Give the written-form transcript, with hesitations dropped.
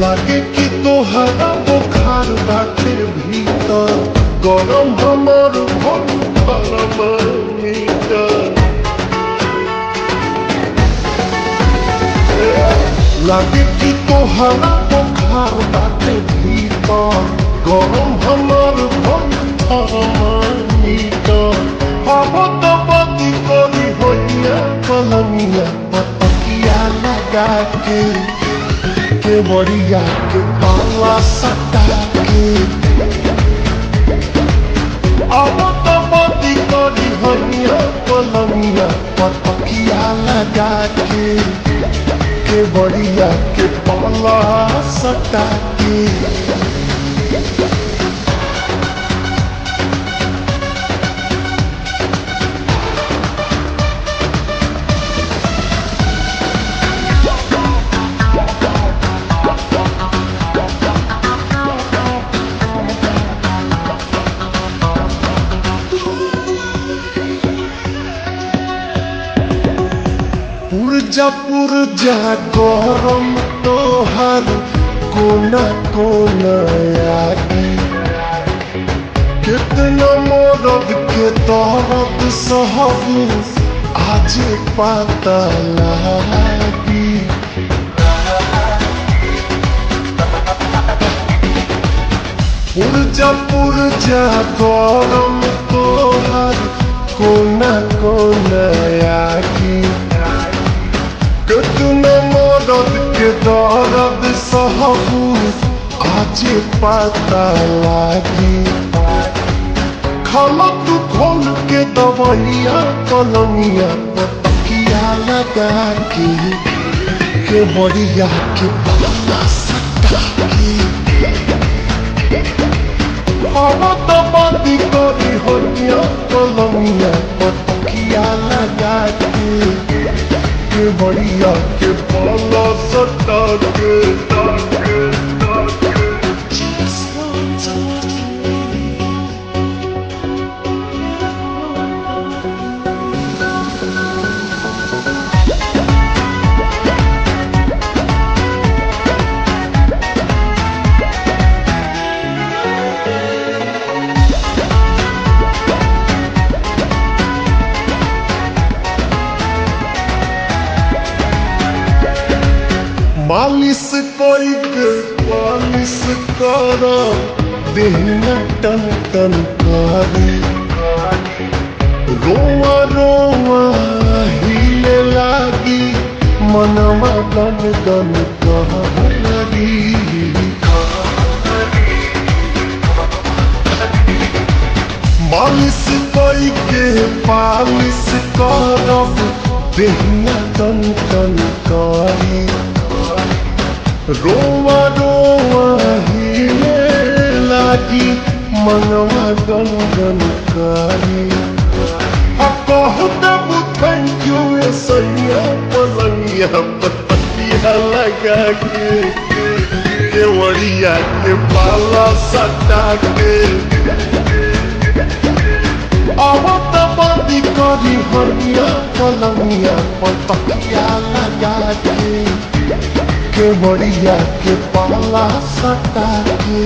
लागे कि तोहरा बुखार बाटे भीतर गरम हमर थर्मामीटर लागे कि तोहरा बुखार बाटे भीतर गरम हमर थर्मामीटर अब तो बदी करी होइया कलमिया पतकिया लगा के बड़िया के पाला सटा के अब तो बदी करी होइया कलमिया पतकिया लगा के बड़िया के पाला सटा के पुरजा गरम तोहर कोना कोना आगी कितना मरद के दर्द सहब आज पता लागी पुरजा गरम तोहर कोना कोना आगी कितना मदद के दर्द सहबू आज पता लागी खाला तू खोल के दवाइया कलमिया पतकिया लगा के बड़िया के पाला सटा के अब तो बदी करी होइया कलमिया पतकिया लगा के बड़िया के पाला सटा के मालिश करके पालिश कर देहना टन टन करे रोआ रोआ हिले लागी मनवा गन गन कहरी मालिश करके पालिश कर देहना टन टन करे रोआ रोआ हिले लागी मनवा गन गन करी कहू थैंक यू सैया पलंगिया पतकिया लगा के बड़िया के पाला सटा के अब तो बदी करी होइया कलमिया पतकिया लगा के बड़िया के पाला सटा के